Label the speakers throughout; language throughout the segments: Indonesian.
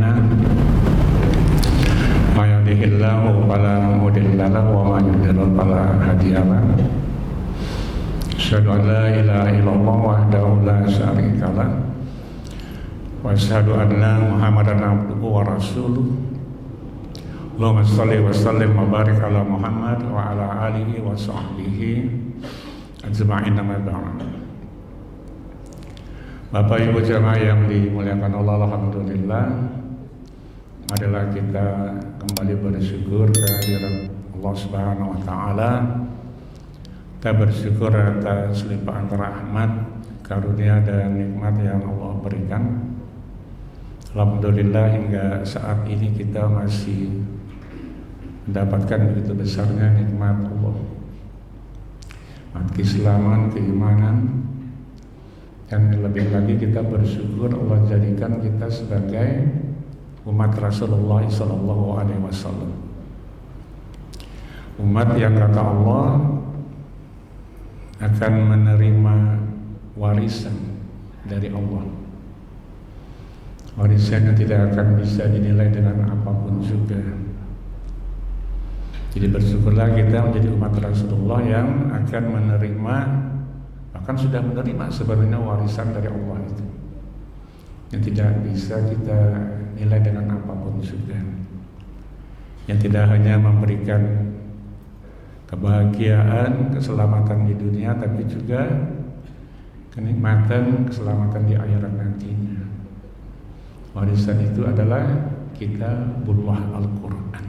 Speaker 1: أعمالنا من يهده الله فلا مضل له ومن يضلل فلا هادي له أشهد أن لا إله إلا الله وحده لا شريك له وأشهد أن محمدا عبده ورسوله اللهم صل وسلم وبارك على محمد وعلى آله وصحبه أجمعين أما بعد. Bapak Ibu jemaah yang dimuliakan Allah, alhamdulillah, marilah kita kembali bersyukur kehadirat Allah Subhanahu wa taala. Kita bersyukur atas limpahan rahmat, karunia dan nikmat yang Allah berikan. Alhamdulillah hingga saat ini kita masih mendapatkan begitu besarnya nikmat Allah, keislaman, keimanan, dan lebih lagi kita bersyukur Allah jadikan kita sebagai umat Rasulullah SAW, umat yang kata Allah akan menerima warisan dari Allah, warisan yang tidak akan bisa dinilai dengan apapun juga. Jadi bersyukurlah kita menjadi umat Rasulullah yang akan menerima, bahkan sudah menerima sebenarnya warisan dari Allah itu, yang tidak bisa kita nilai dengan apapun juga, yang tidak hanya memberikan kebahagiaan, keselamatan di dunia, tapi juga kenikmatan, keselamatan di akhirat nantinya. Warisan itu adalah kitabullah Al-Quran,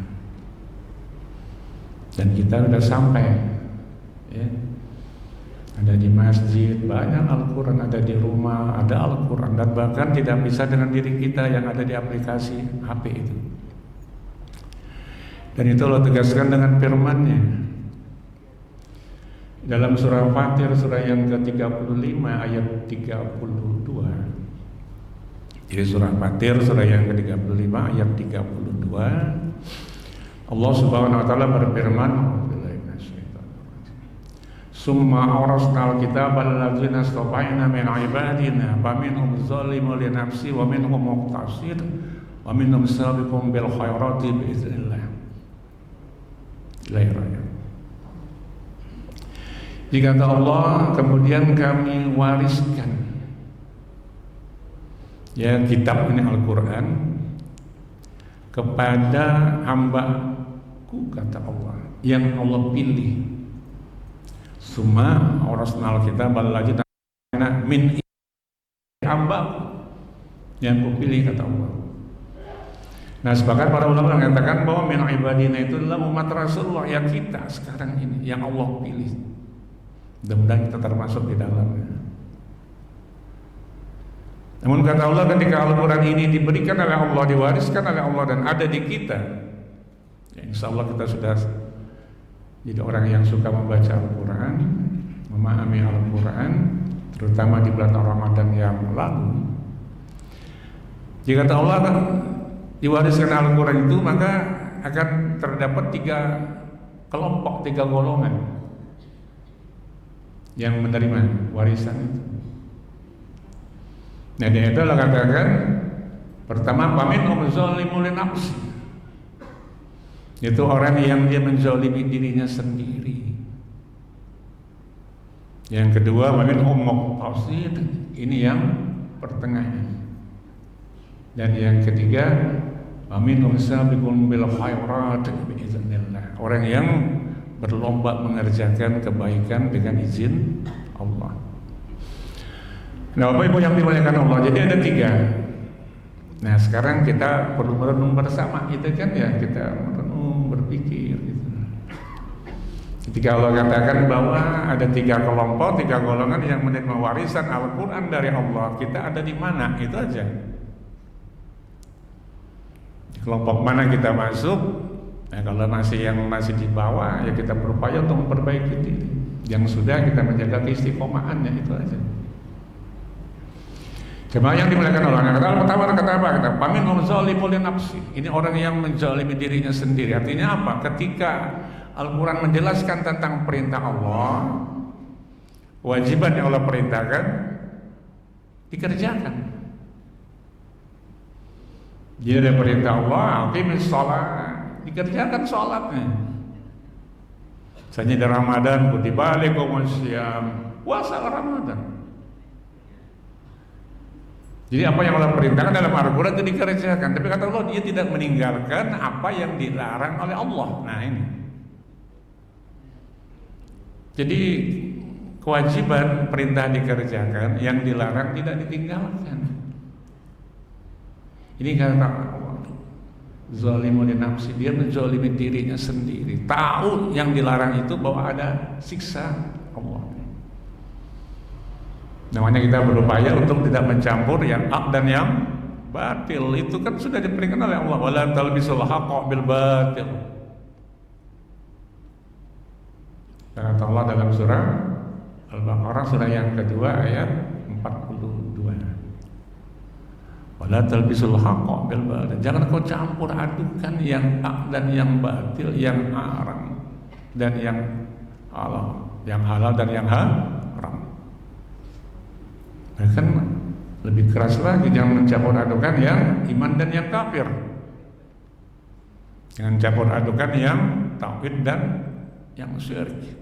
Speaker 1: dan kita sudah sampai, ya. Ada di masjid, banyak Al-Quran, ada di rumah, ada Al-Quran, dan bahkan tidak bisa dengan diri kita yang ada di aplikasi HP itu. Dan itu Allah tegaskan dengan firman-Nya dalam surah Fatir, surah yang ke-35 ayat 32. Jadi surah Fatir, surah yang ke-35 ayat 32, Allah Subhanahu wa taala berfirman, Summa awrasnal kitaba alladzina istafa'na min ibadina faminhum zalimun li nafsi wa minhum muqtasid wa minhum sabiqun bil khairati biiznillah. Jika kata Allah, kemudian kami wariskan, ya, kitab ini Al-Quran kepada hamba-Ku, kata Allah, yang Allah pilih. Summa awrasnal kitab alladzina min hamba-Ku yang Ku pilih, kata Allah. Nah, sepakat para ulama mengatakan bahwa min ibadina itu adalah umat Rasulullah yang kita sekarang ini, yang Allah pilih. Mudah-mudahan kita termasuk di dalamnya. Namun kata Allah, ketika Al-Quran ini diberikan oleh Allah, diwariskan oleh Allah dan ada di kita, ya, insya Allah kita sudah jadi orang yang suka membaca Al-Quran, memahami Al-Quran, terutama di bulan Ramadan yang lalu. Jika kata Allah diwariskan Al-Quran itu, maka akan terdapat 3 kelompok, 3 golongan yang menerima warisan itu. Nah, dia itu Allah katakan, pertama, faminhum zalimun li nafsi, itu orang yang dia menzalimi dirinya sendiri. Yang kedua, faminhum muqtasid, ini yang pertengahan. Dan yang ketiga, faminhum sabiqun bil khairat biiznillah, orang yang berlomba mengerjakan kebaikan dengan izin Allah. Nah, Bapak Ibu yang dimuliakan Allah, jadi ada 3. Nah, sekarang kita perlu merenung bersama, itu kan, ya, kita merenung, berpikir gitu. Ketika Allah katakan bahwa ada 3 kelompok, 3 golongan yang menerima warisan Al-Quran dari Allah, kita ada di mana? Itu aja. Di kelompok mana kita masuk? Nah, kalau masih di bawah, ya kita berupaya untuk memperbaiki diri. Yang sudah, kita menjaga keistiqomahannya, itu aja. Jemaah yang dimuliakan Allah, kata pertama, kata apa? Kata faminhum zalimun li nafsi. Ini orang yang menzalimi dirinya sendiri. Artinya apa? Ketika Al-Quran menjelaskan tentang perintah Allah, kewajiban yang Allah perintahkan dikerjakan. Jadi ada perintah Allah, aqimis shalah, dikerjakan salatnya. Misalnya di Ramadan, kutiba alaikumus syiyam, puasa Ramadan. Jadi apa yang Allah perintahkan dalam Al-Quran itu dikerjakan. Tapi kata Allah, dia tidak meninggalkan apa yang dilarang oleh Allah. Nah ini. Jadi kewajiban perintah dikerjakan, yang dilarang tidak ditinggalkan. Ini kata Allah, zalimun li nafsi, dia menzalimi dirinya sendiri. Tahu yang dilarang itu bahwa ada siksa Allah. Namanya kita berupaya untuk tidak mencampur yang hak dan yang batil. Itu kan sudah diperingatkan oleh Allah, wala talbisul haqqa bil batil. Dan kata Allah dalam surah Al-Baqarah surah yang kedua ayat 42. Wala talbisul haqqa bil batil. Jangan kau campur adukan yang hak dan yang batil, yang haram dan yang halal dan yang haram. Bahkan lebih keras lagi, jangan mencampur adukan yang iman dan yang kafir. Jangan campur adukan yang tauhid dan yang syirik.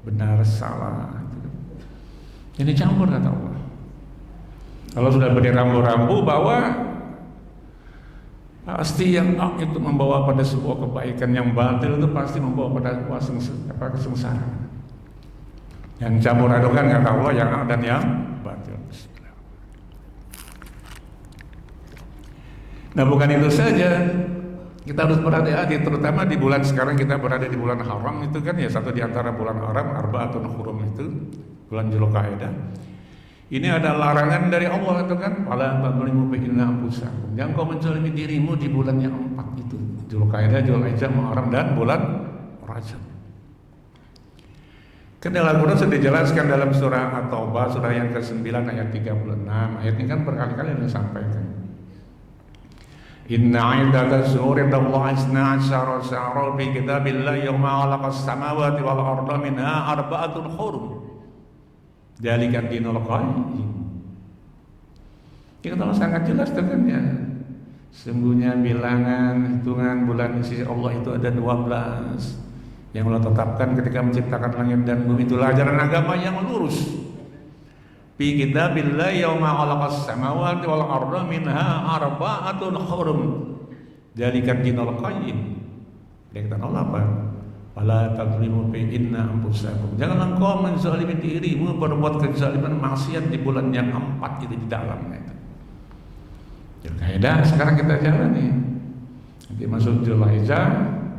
Speaker 1: Benar salah. Ini campur kata Allah. Kalau sudah berambu-rambu bahwa pasti yang itu membawa pada sebuah kebaikan, yang batil itu pasti membawa pada kesengsaraan. Yang campur adukan kata Allah yang hak dan yang batil. Nah bukan itu saja, kita harus berhati-hati, terutama di bulan sekarang kita berada di bulan haram itu kan ya, satu di antara bulan haram, Arba'atun Hurum itu bulan Dzulqa'dah. Ini ada larangan dari Allah itu kan, wala tadzlimu baina anfusakum. Jangan kau menzalimi dirimu di bulan yang 4 itu, Dzulqa'dah, Dzulhijjah, Muharram dan bulan Rajab. Kan dalam Al-Quran sudah dijelaskan dalam surah At-Taubah surah yang ke-9 ayat 36. Ayat ini kan berkali-kali disampaikan. Inna 'iddatas syuhuri indallahi 12 syahran fi kitabillahi yawma khalaqas samawati wal arda minha arba'atun hurum. Dzalika dinul qayyim. Kita tahu sangat jelas kan ya. Sungguhnya bilangan hitungan bulan di sisi Allah itu ada 12. Yang Allah tetapkan ketika menciptakan langit dan bumi, itulah ajaran agama yang lurus. Fi kitabillahi yauma khalaqas samawati wal arda minha arba'atun hurum. Dzalika dinul qayyim. Dia kata Allah apa? Wala tadzlimu fi inna anfusakum. Jangan engkau menzalimi dirimu, berbuat kezaliman maksiat di bulan yang 4 itu di dalamnya itu. Dzulqa'dah sekarang kita jalani. Nanti masuk Dzulhijjah,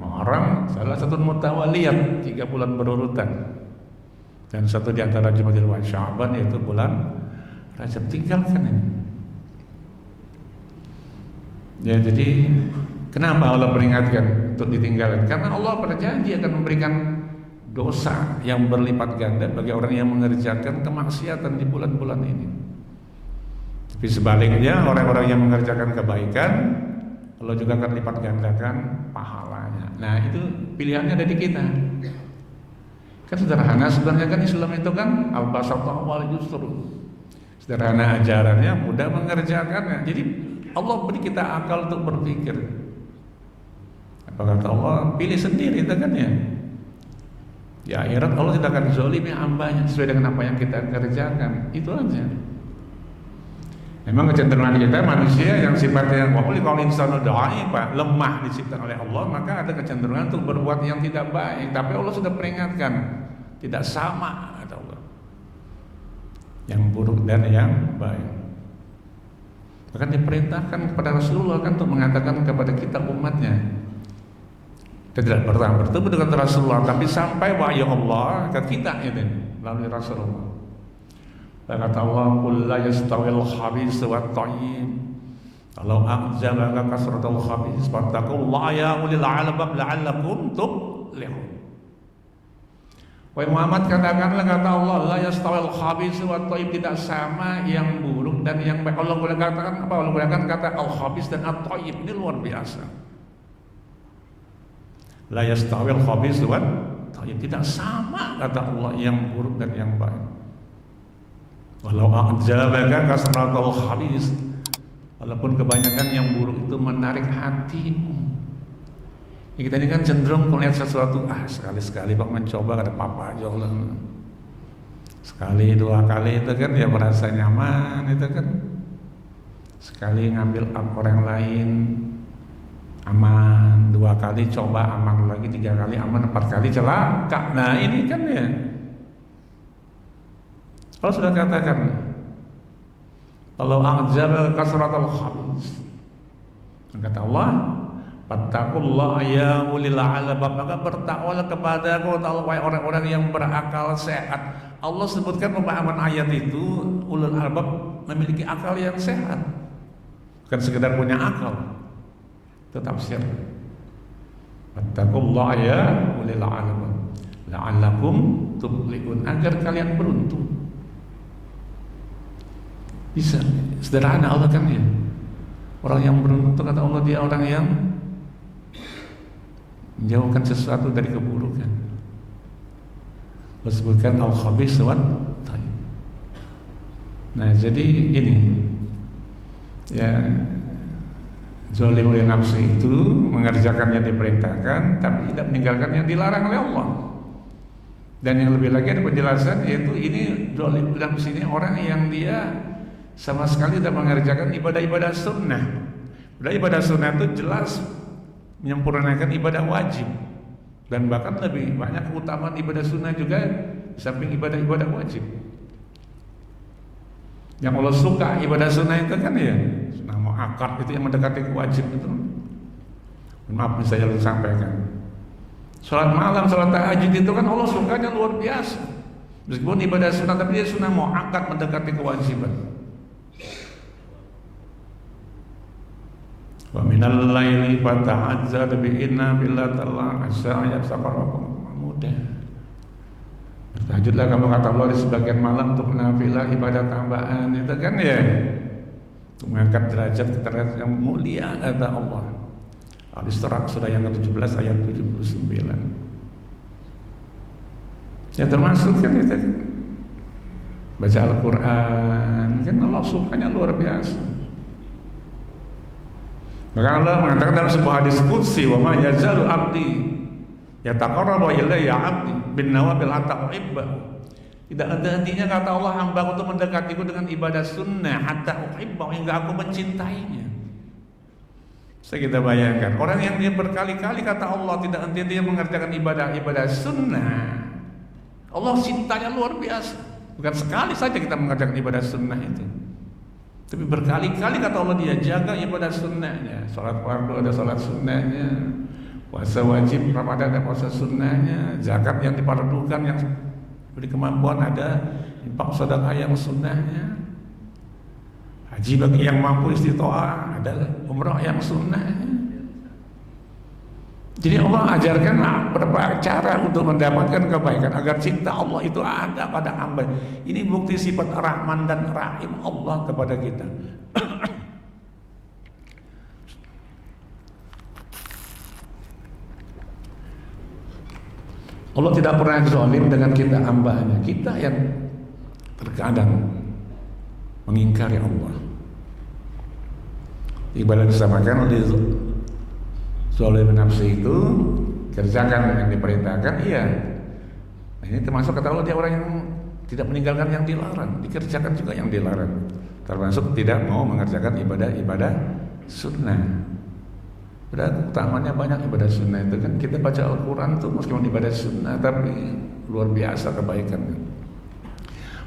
Speaker 1: Muharram, salah satu mutawaliyat 3 bulan berurutan, dan satu di antara Jumadil wa Sya'ban yaitu bulan Rajab. Tinggalkan ini. Ya, jadi kenapa Allah peringatkan untuk ditinggalkan? Karena Allah berjanji akan memberikan dosa yang berlipat ganda bagi orang yang mengerjakan kemaksiatan di bulan-bulan ini. Tapi sebaliknya orang-orang yang mengerjakan kebaikan, Allah juga akan lipat gandakan pahalanya. Nah itu pilihannya ada di kita. Kan sederhana sebenarnya kan Islam itu kan al-basatah wal yusr. Sederhana ajarannya, mudah mengerjakannya. Jadi Allah beri kita akal untuk berpikir. Apa kata Allah? Pilih sendiri itu kan ya. Di akhirat Allah tidak akan zalimi hambanya sesuai dengan apa yang kita kerjakan. Itu aja. Memang kecenderungan kita manusia yang sifatnya kalau insanu dhaif, lemah diciptakan oleh Allah, maka ada kecenderungan untuk berbuat yang tidak baik. Tapi Allah sudah peringatkan, tidak sama kata Allah, yang buruk dan yang baik. Bahkan diperintahkan kepada Rasulullah kan untuk mengatakan kepada kita umatnya, kita tidak pernah bertemu dengan Rasulullah, tapi sampai wahyu Allah ke kita itu melalui Rasulullah. Kata Allah, qul la yastawil khabith wat thayyib. Kalau a'jabaka kasratul khabith fattaqullaha ya ulil albab la'allakum tuflihun. Wahai Muhammad, katakanlah kata Allah, la yastawil khabith wat thayyib, tidak sama yang buruk dan yang baik. Allah boleh katakan apa? Allah boleh katakan kata al khabith dan at thayyib, ini luar biasa. La yastawil khabith wat thayyib, tidak sama kata Allah yang buruk dan yang baik. Walau a'jabaka kasratul khabith, Walaupun kebanyakan yang buruk itu menarik hatimu. Ya, kita ini kan cenderung melihat sesuatu, sekali-sekali Pak mencoba, ada apa aja Allah. Sekali dua kali itu kan ya merasa nyaman itu kan. Sekali ngambil hak orang lain aman, dua kali coba aman lagi, tiga kali aman, empat kali celaka. Nah ini kan ya, kalau sudah katakan kalau a'jaba kasratul khabith, kata Allah, fattaqullaha ya ulil albab, maka bertakwalah kepadaku wahai orang-orang yang berakal sehat. Allah sebutkan pemahaman ayat itu ulul albab memiliki akal yang sehat, bukan sekedar punya akal. Itu tafsir. Fattaqullaha ya ulil albab la'allakum tuflihun, agar kalian beruntung. Bisa sederhana Allah kan ya. Orang yang beruntung kata Allah dia orang yang menjauhkan sesuatu dari keburukan. Disebutkan al-khabith wa tayyib. Nah, jadi ini ya, zalim oleh nafsu itu mengerjakan yang diperintahkan tapi tidak meninggalkan yang dilarang oleh Allah. Dan yang lebih lagi ada penjelasan, yaitu ini zalim nafsu ini orang yang dia sama sekali tidak mengerjakan ibadah-ibadah sunnah. Ibadah sunnah itu jelas menyempurnakan ibadah wajib, dan bahkan lebih banyak keutamaan ibadah sunnah juga di samping ibadah-ibadah wajib. Yang Allah suka ibadah sunnah itu kan ya sunnah muakkad, itu yang mendekati wajib itu. Maaf saya harus sampaikan, sholat malam, sholat tahajud itu kan Allah sukanya luar biasa. Meskipun ibadah sunnah tapi dia sunnah muakkad mendekati kewajiban. Wa minal laili fatahajjad bi inna billahi ta'ala asa ayat saqarakum mudah. Bertahajudlah kamu kata Allah di sebagian malam untuk nafilah ibadah tambahan itu kan ya, untuk mengangkat derajat derajat yang mulia kata Allah. Al-Isra surah yang ke-17 ayat 79. Ya termasuk kan itu baca Al-Quran kan Allah sukanya luar biasa. Maka Allah mengatakan dalam sebuah hadis qudsi, wa ma yazalu abdi yataqarrabu ilayya abdi bin nawafil hatta uhibbahu. Tidak ada hentinya kata Allah hamba untuk mendekatiku dengan ibadah sunnah hatta uhibbahu, hingga aku mencintainya. Saya kita bayangkan orang yang dia berkali-kali kata Allah tidak henti dia mengerjakan ibadah sunnah, Allah cintanya luar biasa. Bukan sekali saja kita mengerjakan ibadah sunnah itu, tapi berkali-kali kata Allah dia jaga ibadah sunnahnya. Salat fardu ada salat sunnahnya, puasa wajib Ramadan ada puasa sunnahnya, zakat yang dipardukan yang beri kemampuan ada, infak sedekah yang sunnahnya, haji bagi yang mampu istitoah ada, umrah yang sunnahnya. Jadi Allah ajarkan beberapa cara untuk mendapatkan kebaikan agar cinta Allah itu ada pada hamba. Ini bukti sifat Rahman dan Rahim Allah kepada kita. Allah tidak pernah zalim dengan kita hambanya. Kita yang terkadang mengingkari Allah. Ibadah disamakan oleh zalim nafsu itu, kerjakan yang diperintahkan, iya. Nah, ini termasuk kata Allah dia orang yang tidak meninggalkan yang dilarang, dikerjakan juga yang dilarang. Termasuk tidak mau mengerjakan ibadah-ibadah sunnah. Berarti utamanya banyak ibadah sunnah itu kan, kita baca Al-Quran tuh meskipun ibadah sunnah tapi luar biasa kebaikannya.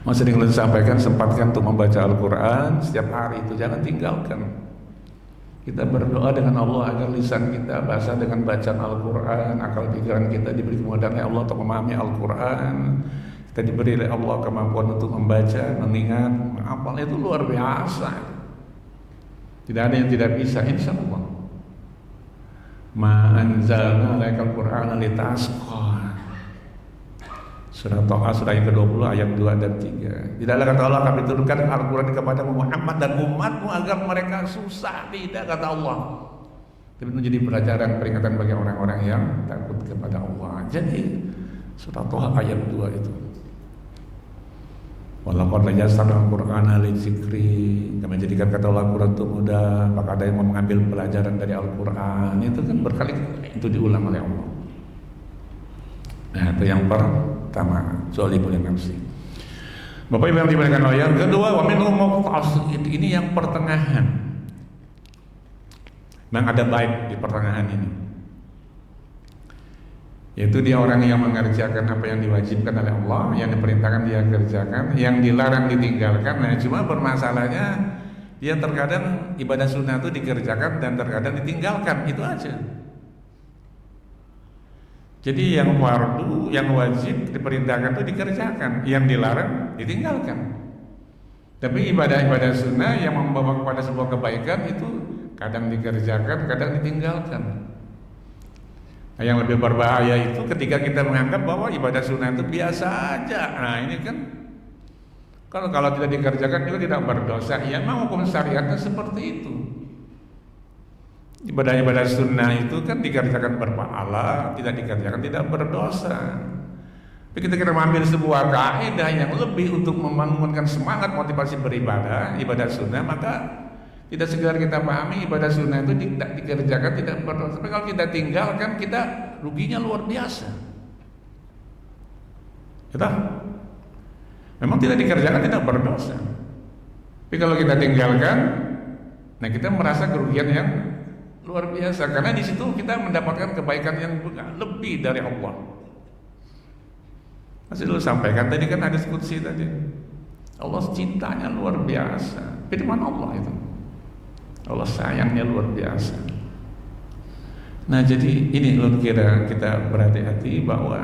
Speaker 1: Masih sering sampaikan, sempatkan untuk membaca Al-Quran setiap hari itu, jangan tinggalkan. Kita berdoa dengan Allah agar lisan kita basah dengan bacaan Al-Quran, akal pikiran kita diberi kemudahan oleh Allah untuk memahami Al-Quran, kita diberi oleh Allah kemampuan untuk membaca, mengingat, menghafal, itu luar biasa. Tidak ada yang tidak bisa, insya Allah. Ma anzalna alaikal Qur'ana litasqa. Surah Thaha surah yang ke-20 ayat 2 dan 3. Tidaklah kata Allah kami turunkan Al-Quran kepada Muhammad dan umatmu agar mereka susah. Tidak kata Allah. Tapi itu jadi pelajaran peringatan bagi orang-orang yang takut kepada Allah. Jadi surah Thaha ayat 2 itu. Walaqad yassarna al-Qur'ana lidzikri. Kami jadikan kata Al-Qur'an itu mudah, maka ada yang mau mengambil pelajaran dari Al-Qur'an. Itu kan berkali-kali itu diulang oleh Allah. Nah, itu yang pertama, zalimul nafsi. Bapak Ibu yang dimuliakan Allah, yang kedua wa minhum muqtasid. Ini yang pertengahan. Memang ada baik di pertengahan ini. Yaitu dia orang yang mengerjakan apa yang diwajibkan oleh Allah, yang diperintahkan dia kerjakan, yang dilarang ditinggalkan. Nah, cuma bermasalahnya dia terkadang ibadah sunnah itu dikerjakan dan terkadang ditinggalkan, itu aja. Jadi yang fardu, yang wajib diperintahkan itu dikerjakan, yang dilarang ditinggalkan. Tapi ibadah-ibadah sunnah yang membawa kepada sebuah kebaikan itu kadang dikerjakan, kadang ditinggalkan. Nah, yang lebih berbahaya itu ketika kita menganggap bahwa ibadah sunnah itu biasa aja. Nah, ini kan kalau tidak dikerjakan juga tidak berdosa. Ya, memang hukum syariatnya seperti itu. Ibadah-ibadah sunnah itu kan dikerjakan berpahala, tidak dikerjakan tidak berdosa. Tapi kita mengambil sebuah kaidah yang lebih untuk membangunkan semangat motivasi beribadah, ibadah sunnah, maka tidak sekedar kita pahami ibadah sunnah itu tidak dikerjakan tidak berdosa. Tapi kalau kita tinggalkan, kita ruginya luar biasa. Kita memang tidak dikerjakan tidak berdosa. Tapi kalau kita tinggalkan, nah kita merasa kerugian yang luar biasa, karena di situ kita mendapatkan kebaikan yang lebih dari Allah. Masih dulu sampaikan tadi kan hadis qudsi tadi. Allah cintanya luar biasa. Firman Allah itu. Allah sayangnya luar biasa. Nah, jadi ini loh kira kita berhati-hati bahwa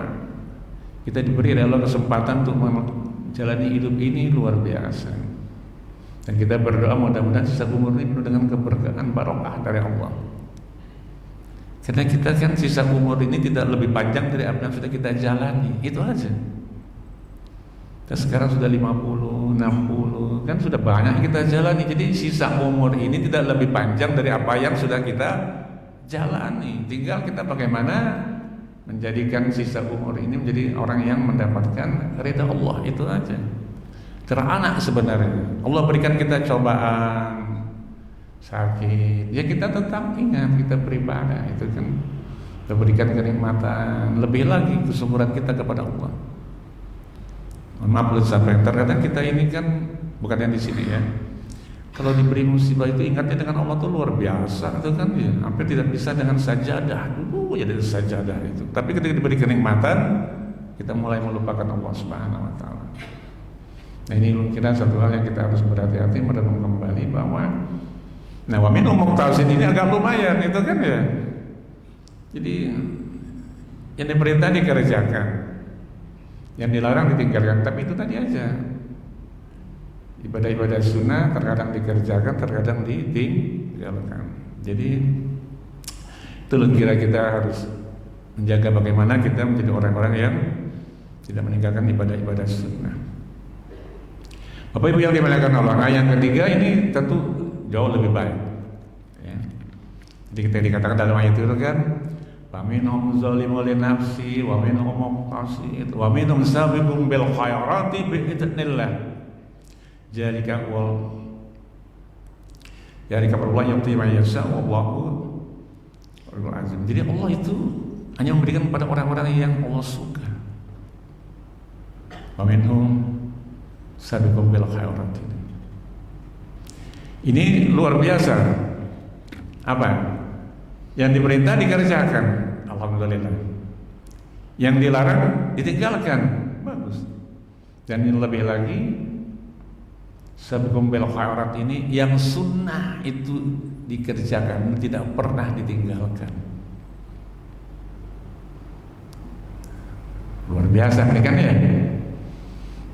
Speaker 1: kita diberi oleh Allah kesempatan untuk menjalani hidup ini luar biasa. Dan kita berdoa mudah-mudahan sisa umur ini penuh dengan keberkahan barokah dari Allah. Karena kita kan sisa umur ini tidak lebih panjang dari apa yang sudah kita jalani. Itu aja. Kita sekarang sudah 50, 60, kan sudah banyak kita jalani. Jadi sisa umur ini tidak lebih panjang dari apa yang sudah kita jalani. Tinggal kita bagaimana menjadikan sisa umur ini menjadi orang yang mendapatkan ridha Allah. Itu aja. Teranak sebenarnya. Allah berikan kita cobaan, sakit, ya kita tetap ingat kita beribadah. Itu kan kita berikan kenikmatan. Lebih lagi kesyukuran kita kepada Allah. Maaf belum sampai. Terkadang kita ini kan bukan yang di sini ya. Kalau diberi musibah itu ingatnya dengan Allah tuh luar biasa, itu kan ya. Hampir tidak bisa dengan sajadah dulu ya dari sajadah itu. Tapi ketika diberi kenikmatan, kita mulai melupakan Allah Subhanahu Wa Taala. Nah, ini kira satu hal yang kita harus berhati-hati merenung kembali bahwa, nah wa minhum muqtasid ini agak lumayan itu kan ya. Jadi yang diperintah dikerjakan, yang dilarang ditinggalkan. Tapi itu tadi aja, ibadah-ibadah sunnah terkadang dikerjakan, terkadang ditinggalkan. Jadi itu kira kita harus menjaga bagaimana kita menjadi orang-orang yang tidak meninggalkan ibadah-ibadah sunnah. Bapak Ibu yang dimuliakan Allah. Nah, yang ketiga ini tentu jauh lebih baik ya. Jadi kita dikatakan dalam ayat itu kan, faminhum zalimun li nafsi wa minhum muqtasid wa minhum sabiqun bil khairati bi idznillah. Jalika wal jalika Allah yu'ti man yasha wallahu Rabbul azim. Jadi Allah itu hanya memberikan kepada orang-orang yang Allah suka. Wa minhum sabiqun bil khairati. Ini luar biasa. Apa? Yang diperintah dikerjakan, alhamdulillah. Yang dilarang ditinggalkan, bagus. Dan ini lebih lagi, sabiqun bil khairat ini yang sunnah itu dikerjakan, tidak pernah ditinggalkan. Luar biasa ini kan ya.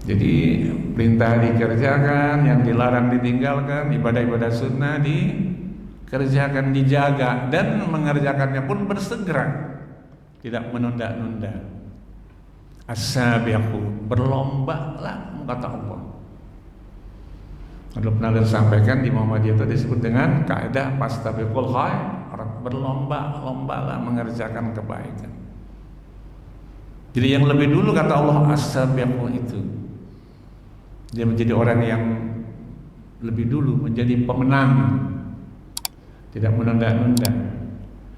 Speaker 1: Jadi perintah dikerjakan, yang dilarang ditinggalkan, ibadah-ibadah sunnah dikerjakan, dijaga, dan mengerjakannya pun bersegera, tidak menunda-nunda. As-sabiqu, berlomba-lah kata Allah. Ada pernah disampaikan di Muhammadiyah itu disebut dengan kaidah fastabiqul khairat, berlomba-lombalah mengerjakan kebaikan. Jadi yang lebih dulu kata Allah as-sabiqu itu. Dia menjadi orang yang lebih dulu menjadi pemenang, tidak menunda-nunda.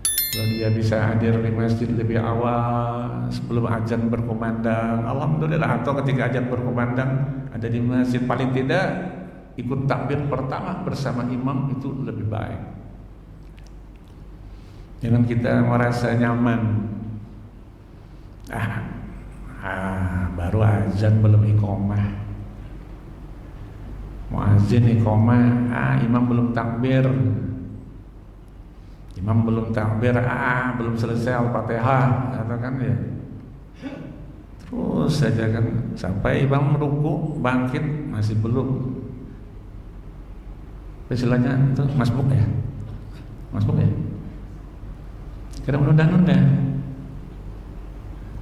Speaker 1: Kalau dia bisa hadir di masjid lebih awal sebelum azan berkumandang, alhamdulillah. Atau ketika azan berkumandang ada di masjid, paling tidak ikut takbir pertama bersama imam, itu lebih baik. Jangan kita merasa nyaman, baru azan belum iqomah, muazin iqomah, imam belum takbir, belum selesai Al-Fatihah, katakan ya. Terus saja kan sampai imam ruku bangkit masih belum. Istilahnya itu masbuk ya. Karena menunda-nunda.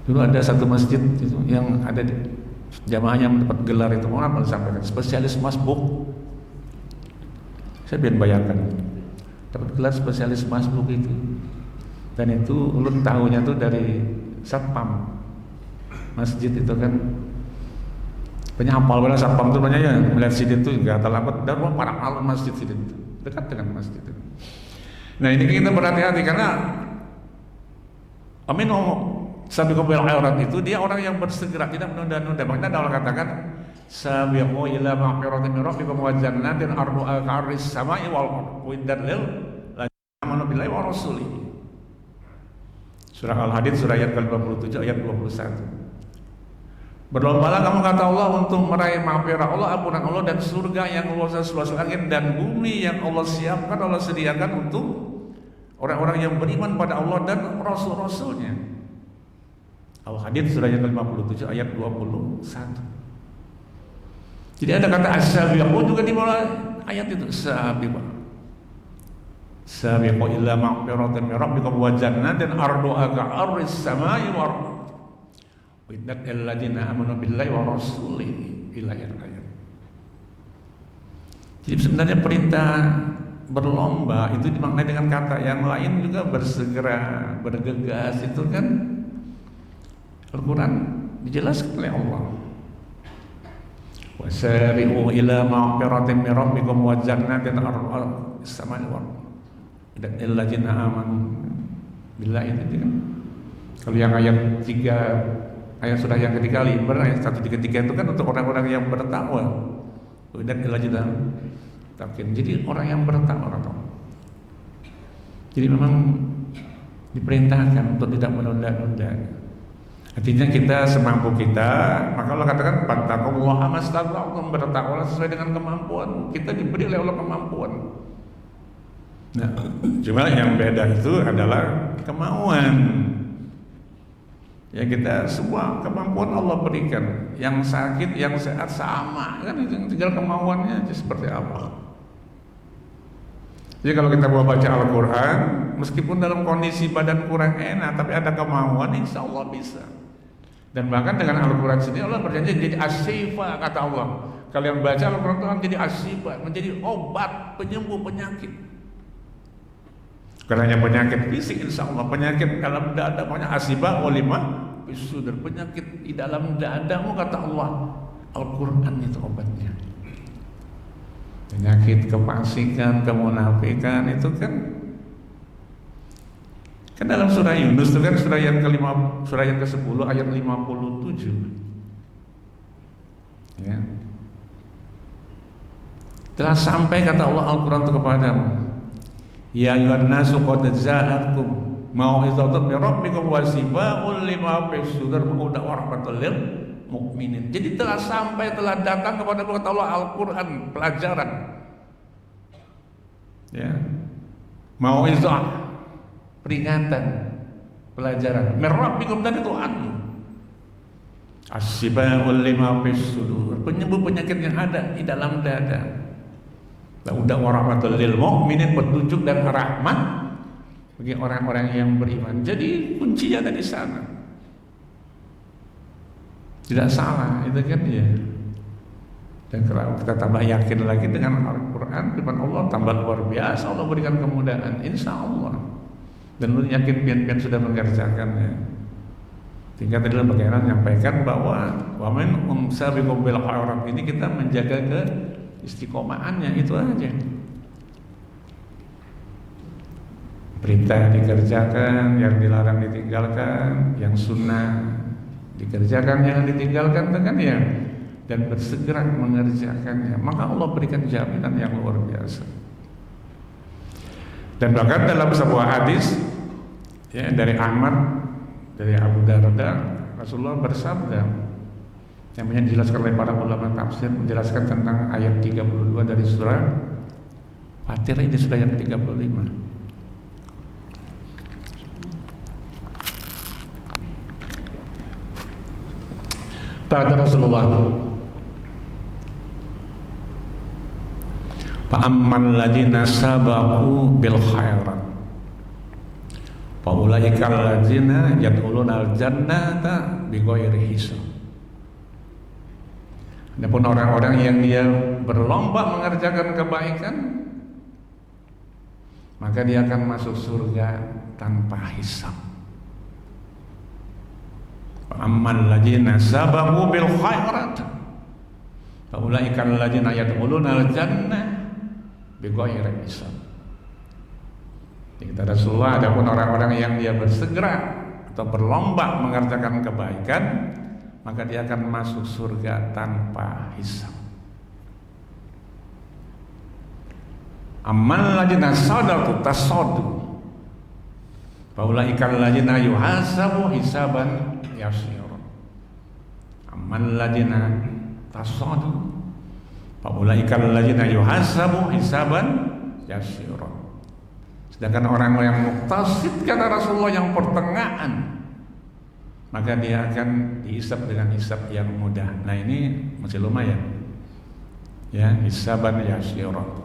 Speaker 1: Dulu ada satu masjid itu yang ada di jamaahnya mendapat gelar itu, mau apa disampaikan, spesialis masbuk. Saya biar bayangkan, dapat gelar spesialis masbuk itu, dan itu ulun tahunya tuh dari satpam masjid itu kan, penyapal pada satpam tuh banyak ya, melihat situ itu nggak terlambat dan para alun masjid situ dekat dengan masjid itu. Nah ini kita berhati-hati karena sabiqu bil khairat itu dia orang yang bersegera, tidak menunda-nunda. Makanya Allah katakan sabiqu ila maghfiratin min rabbikum wa jannatin arduha ka'ardis samai wal ardh uiddat lil ladzina amanu billahi wa rasulih. Surah Al-Hadid surah ayat ke-27 ayat 21. Berlombalah kamu kata Allah untuk meraih maghfirah Allah, ampunan Allah, dan surga yang luasnya seluas langit dan bumi yang Allah siapkan, Allah sediakan untuk orang-orang yang beriman pada Allah dan Rasul-Rasulnya. Al-Hadid surah yang ke-57 ayat 21. Jadi ada kata as-sabiqu juga di bawah ayat itu, sabiqu ila maghfiratin min rabbikum wa jannatin arduha ka'ardis samai wal ardh uiddat lil ladzina amanu billahi wa rasulih ila ayat. Jadi sebenarnya perintah berlomba itu dimaknai dengan kata yang lain juga, bersegera, bergegas. Itu kan Al-Quran dijelaskan oleh Allah, wasari'u ila maghfiratin min rabbikum wa jannatin arduha as-samai wal ardh uiddat lil ladzina amanu billahi. Itu kan kalau yang ayat 3 ayat surah yang ketiga Al-Imran ayat 133 itu kan untuk orang-orang yang bertakwa. Uiddat lil ladzina takin. Jadi orang yang bertakwa. Jadi memang diperintahkan untuk tidak menunda-nunda. Artinya kita semampu kita, maka Allah katakan fattaqullaha mastata'tum, bertakwalah sesuai dengan kemampuan. Kita diberi oleh Allah kemampuan. Nah, cuma yang beda itu adalah kemauan. Ya kita semua kemampuan Allah berikan, yang sakit, yang sehat sama, kan tinggal kemauannya aja seperti apa. Jadi kalau kita mau baca Al-Quran, meskipun dalam kondisi badan kurang enak, tapi ada kemauan, insya Allah bisa. Dan bahkan dengan Al-Quran sendiri Allah berjanji jadi as-shifa, kata Allah. Kalau yang baca Al-Quran itu akan jadi as-shifa, menjadi obat penyembuh penyakit. Bukan hanya penyakit fisik, insya Allah penyakit dalam dada, pokoknya as-shifa ulima sudah penyakit di dalam dadamu, kata Allah. Al-Quran itu obatnya. Penyakit kefasikan, kemunafikan itu kan dalam surah Yunus itu kan surah yang ke-10 ayat 57. Ya. Telah sampai kata Allah Al-Quran itu kepadamu, ya ayyuhan nasu qad ja'akum mau'izatun min rabbikum wa shifaa'un lima fis sudur wa hudan wa rahmatul lil mukminin. Jadi telah sampai, telah datang kepada kata Allah Al-Quran, pelajaran. Ya. Mau'izah, peringatan, pelajaran. Min rabbikum, dari Tuhanmu. As-shifaa'un lima fis sudur, penyembuh penyakit yang ada di dalam dada. Udah warahmatul lil mukminin, petunjuk dan rahmat bagi orang-orang yang beriman. Jadi kuncinya ada di sana. Tidak salah itu kan ya. Dan kalau kita tambah yakin lagi dengan Al-Quran, firman Allah tambah luar biasa, Allah berikan kemudahan, insya Allah. Dan lu yakin pian-pian sudah mengerjakannya. Sehingga tadi bagaimana menyampaikan bahwa wamen sabiqum bil khairat ini kita menjaga ke istiqomahannya itu aja. Perintah dikerjakan, yang dilarang ditinggalkan, yang sunnah dikerjakan, yang ditinggalkan kan ya, dan bersegera mengerjakannya. Maka Allah berikan jaminan yang luar biasa. Dan bahkan dalam sebuah hadis ya, dari Ahmad, dari Abu Darda, Rasulullah bersabda yang dijelaskan oleh para ulama tafsir, menjelaskan tentang ayat 32 dari surah Fatir, ini sudah yang 35. Kata Rasulullah, fa'amman ladina sabaqu bil khairat faulaika alladzina yadkhuluna al-jannata bighairi hisab. Adapun orang-orang yang dia berlomba mengerjakan kebaikan, maka dia akan masuk surga tanpa hisab. Amman ladzina sabaqu bil khairat faulaika alladzina yadkhuluna al-jannah bighairi hisab. Kata Rasulullah, adapun orang-orang yang dia bersegera atau berlomba mengerjakan kebaikan, maka dia akan masuk surga tanpa hisab. Amman ladzina sadaqu tasadu faulaika alladzina yuhasabu hisaban yasirun. Amman ladzina tasadu faulaika alladzina yuhasabu hisaban yasirun. Sedangkan orang yang muktasid, kata Rasulullah, yang pertengahan, maka dia akan dihisab dengan hisab yang mudah. Nah ini masih lumayan ya, hisaban yasirun.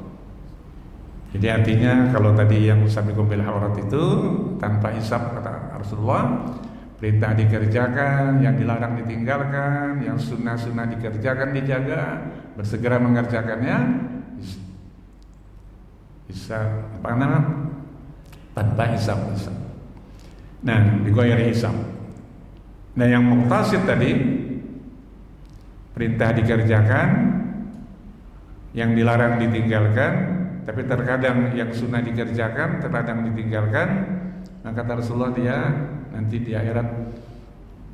Speaker 1: Jadi artinya kalau tadi yang sabiqum bil khairat itu tanpa hisab, kata Rasulullah, perintah dikerjakan, yang dilarang ditinggalkan, yang sunnah-sunnah dikerjakan, dijaga, bersegera mengerjakannya, bisa apa namanya, tanpa hisab. Nah, bighairi hisab. Nah, yang muqtasid tadi perintah dikerjakan, yang dilarang ditinggalkan, tapi terkadang yang sunnah dikerjakan, terkadang ditinggalkan. Maka kata Rasulullah, dia nanti di akhirat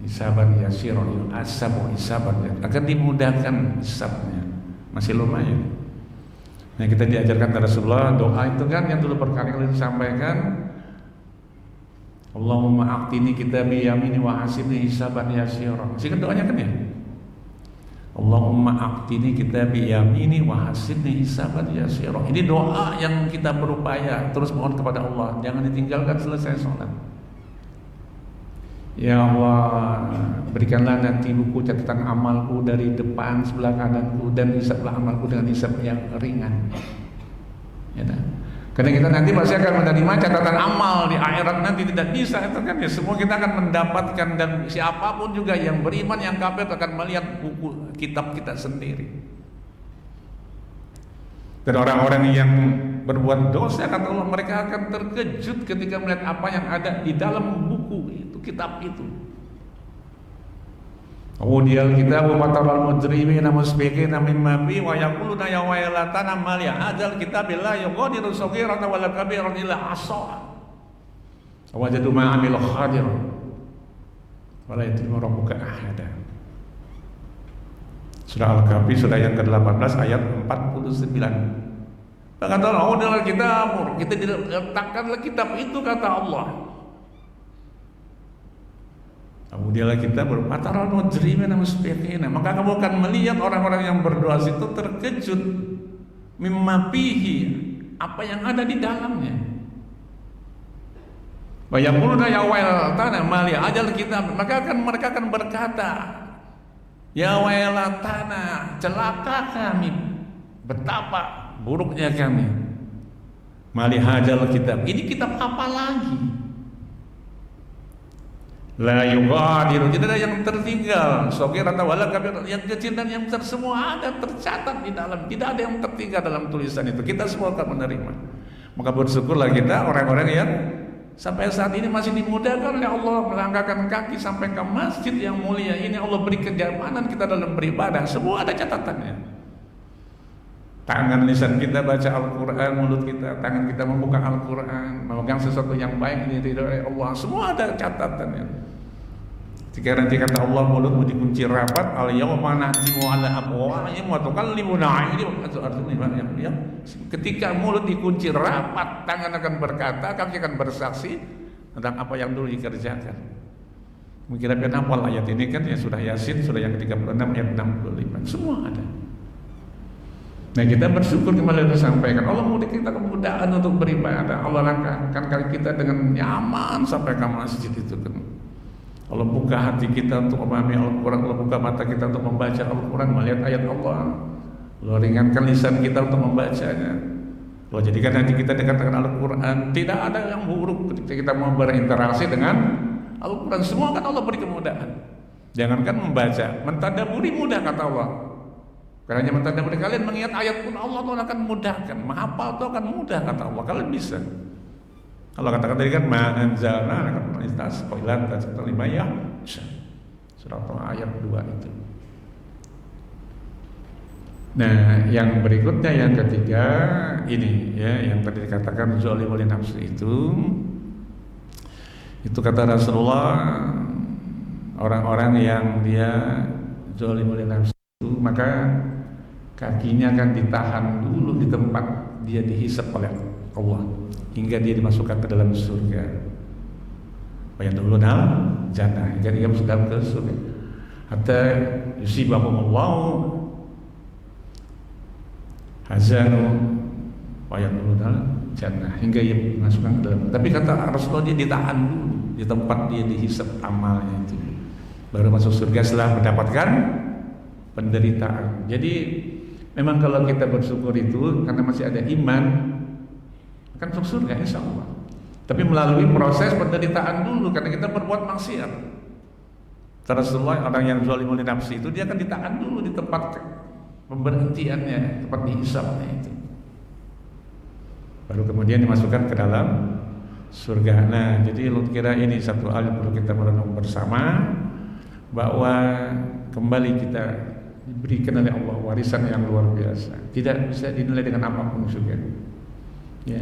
Speaker 1: hisaban yasirun, asabu hisaban, akan dimudahkan hisabnya, masih lumayan. Nah, kita diajarkan dari Rasulullah doa itu kan yang dulu berkali-kali disampaikan, Allahumma aqtini kitabi yamini wa hasibni hisaban yasira. Masih kan doanya kan ya? Allahumma aqtini kitabi yamini wa hasibni hisaban yasira. Ini doa yang kita berupaya terus mohon kepada Allah, jangan ditinggalkan selesai sholat. Ya Allah, berikanlah nanti buku catatan amalku dari depan sebelah kananku, dan hisablah amalku dengan hisab yang ringan. Ya, nah. Karena kita nanti pasti akan menerima catatan amal di akhirat nanti, tidak bisa itu kan ya. Semua kita akan mendapatkan, dan siapapun juga yang beriman, yang kafir akan melihat buku kitab kita sendiri. Dan orang-orang yang berbuat dosa, kata Allah, mereka akan terkejut ketika melihat apa yang ada di dalam buku itu, kitab itu. Kemudian kita wataral mujrimina musbiqina mimma bi wa yaquluna ya waylatana mal ya hadzal kitabillah yughadiru saghiratan wala kabiratan illa ahsaha wajadu ma amilu hadir wala yadhlimu rabbuka ahada. Surah Al-Kahfi surah yang ke-18 ayat 49. Kata Allah, oh dalam kitab, kita diletakkanlah kitab itu, kata Allah. Kemudian kita berpataran mujrimina musbiqina, maka kamu akan melihat orang-orang yang berdosa itu terkejut mimma fihi, apa yang ada di dalamnya. Wa yaquluna ya waylatana mali ajal kitab, maka mereka akan berkata, ya waylatana, celaka kami, betapa buruknya kami. Mali hadzal kitab, ini kitab apa lagi? La yughadiru, tidak ada yang tertinggal, saghiratan wala kabiratan, yang kecil dan yang besar semua ada tercatat di dalam, tidak ada yang tertinggal dalam tulisan itu. Kita semua akan menerima. Maka bersyukurlah kita orang-orang yang Sampai saat ini masih dimudahkan oleh Allah melangkahkan kaki sampai ke masjid yang mulia ini. Allah beri kenyamanan kita dalam beribadah. Semua ada catatannya. Tangan lisan kita baca Al-Quran, mulut kita, tangan kita membuka Al-Quran, memegang sesuatu yang baik ini dari Allah. Semua ada catatannya. Jika nanti kata Allah mulutmu dikunci rapat, al-yawma nahtimu ala afwahihim wa tukallimuna aydihim. Ketika mulut dikunci rapat, tangan akan berkata, kaki akan bersaksi tentang apa yang dulu dikerjakan. Mungkin kira hafal ayat ini kan ya, surah Yasin, surah yang ke-36 ayat 65. Semua ada. Nah, kita bersyukur kembali disampaikan Allah memberi kita kemudahan untuk beribadah. Allah langkahkan kaki kita dengan nyaman sampai ke masjid itu kan. Allah buka hati kita untuk memahami Al-Quran, Allah buka mata kita untuk membaca Al-Quran, melihat ayat Allah. Allah ringankan lisan kita untuk membacanya. Allah jadikan hati kita dekat dengan Al-Quran. Tidak ada yang buruk ketika kita mau berinteraksi dengan Al-Quran. Semua kan Allah beri kemudahan. Jangankan membaca, mentadaburi mudah kata Allah. Karena mentadaburi, kalian mengingat ayat pun Allah akan mudahkan. Menghafal itu akan mudah kata Allah. Kalian bisa. Kalau katakan tadi kan ma'anzalna akan istas qailan taslimayah surah ayat 2 itu. Nah, yang berikutnya yang ketiga ini ya, yang tadi dikatakan zalim oleh nafsu itu kata Rasulullah, orang-orang yang dia zalim oleh nafsu itu maka kakinya akan ditahan dulu di tempat dia dihisap oleh Allah hingga dia dimasukkan ke dalam surga. Wayadkhuluna jannah, hingga dia masukkan ke surga. Hatta yusibahumullahu hazanu wayadkhuluna jannah, hingga dia dimasukkan ke dalam. Tapi kata Rasulullah, dia ditahan dulu di tempat dia dihisap amalnya itu, baru masuk surga setelah mendapatkan penderitaan. Jadi memang kalau kita bersyukur itu karena masih ada iman, akan masuk surga insya Allah. Tapi melalui proses penderitaan dulu karena kita berbuat maksiat. Rasulullah, orang yang zalim oleh nafsu itu dia akan ditahan dulu di tempat pemberhentiannya, tempat dihisapnya itu, baru kemudian dimasukkan ke dalam surga. Nah, jadi lu kira ini satu hal yang perlu kita merenung bersama, bahwa kembali kita diberikan oleh Allah warisan yang luar biasa, tidak bisa dinilai dengan apapun juga. Ya,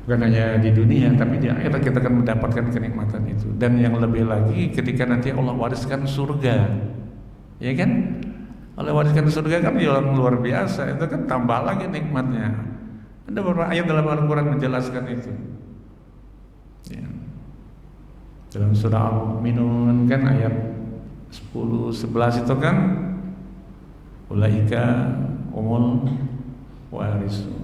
Speaker 1: bukan hanya di dunia, tapi di akhirat kita akan mendapatkan kenikmatan itu. Dan yang lebih lagi ketika nanti Allah wariskan surga, ya kan? Allah wariskan surga kan yang luar biasa, itu kan tambah lagi nikmatnya. Ada beberapa ayat dalam Al-Quran menjelaskan itu. Ya. Dalam surah Al-Mu'minun kan ayat 10-11 itu kan, ulaika umul warisun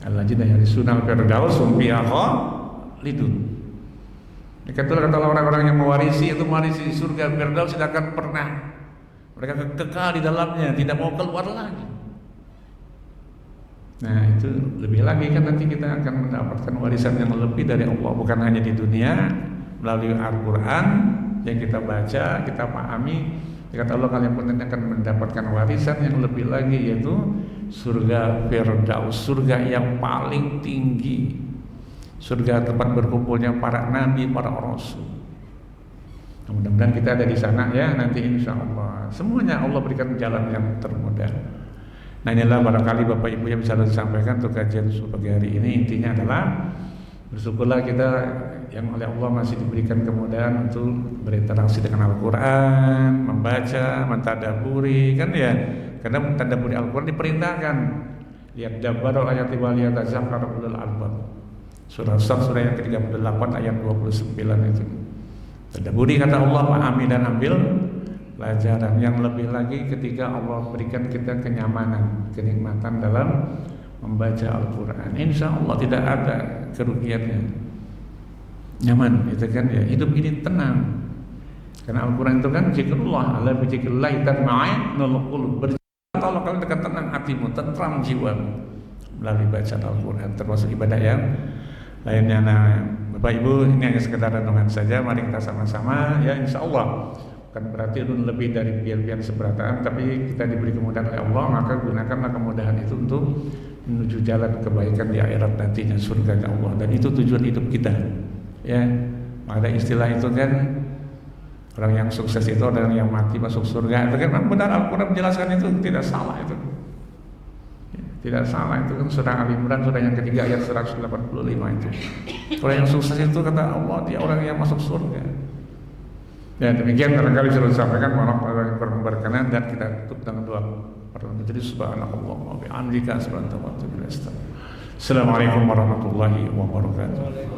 Speaker 1: alladzina yarisuna al-firdaus hum fiha khalidun. Dikatakan kata orang-orang yang mewarisi itu mewarisi surga Firdaus, tidak akan pernah, mereka kekal di dalamnya, tidak mau keluar lagi. Nah, itu lebih lagi kan nanti kita akan mendapatkan warisan yang lebih dari Allah, bukan hanya di dunia melalui Al-Quran yang kita baca, kita pahami. Kata Allah, kalian pun akan mendapatkan warisan yang lebih lagi, yaitu surga Firdaus, surga yang paling tinggi, surga tempat berkumpulnya para nabi, para rasul. Mudah-mudahan kita ada di sana ya nanti insya Allah. Semuanya Allah berikan jalan yang termudah. Nah, inilah barangkali Bapak Ibu yang bisa disampaikan untuk kajian pagi hari ini. Intinya adalah bersyukurlah kita yang oleh Allah masih diberikan kemudahan untuk berinteraksi dengan Al-Quran, membaca, mentadaburi, kan ya. Karena mentadaburi Al-Quran diperintahkan. Lihat dabarul ayati wal yatazakkar ulul albab. Surah As-Saff surah yang ke-38 ayat 29 itu. Tadaburi kata Allah, pahami dan ambil pelajaran. Yang lebih lagi ketika Allah berikan kita kenyamanan, kenikmatan dalam membaca Al-Quran, insya Allah tidak ada kerugiannya. Nyaman, itu kan ya, hidup ini tenang. Karena Al-Quran itu kan zikrullah, ala bi zikrillah tatma'innul qulub. Allah kalian dekat tenang hatimu, tentram jiwamu melalui bacaan Al-Quran, termasuk ibadah yang lainnya. Nah, Bapak Ibu, ini hanya sekedar renungan saja. Mari kita sama-sama ya, insya Allah bukan berarti itu lebih dari pian-pian seberataan, tapi kita diberi kemudahan oleh Allah, maka gunakanlah kemudahan itu untuk menuju jalan kebaikan di akhirat nantinya, surga Allah. Dan itu tujuan hidup kita. Ya, ada istilah itu kan, orang yang sukses itu adalah yang mati masuk surga. Itu kan benar, Al-Quran menjelaskan itu, tidak salah itu. Tidak salah itu kan surah Al-Imran, surah yang ketiga ayat 185 itu. Orang yang sukses itu kata Allah, dia orang yang masuk surga. Ya demikian barangkali sudah disampaikan, mohon maaf kurang berkenan, dan kita tutup dengan doa. Jadi subhanakallah wa bihamdika, subhanallah wa bihamdika. Assalamualaikum warahmatullahi wabarakatuh.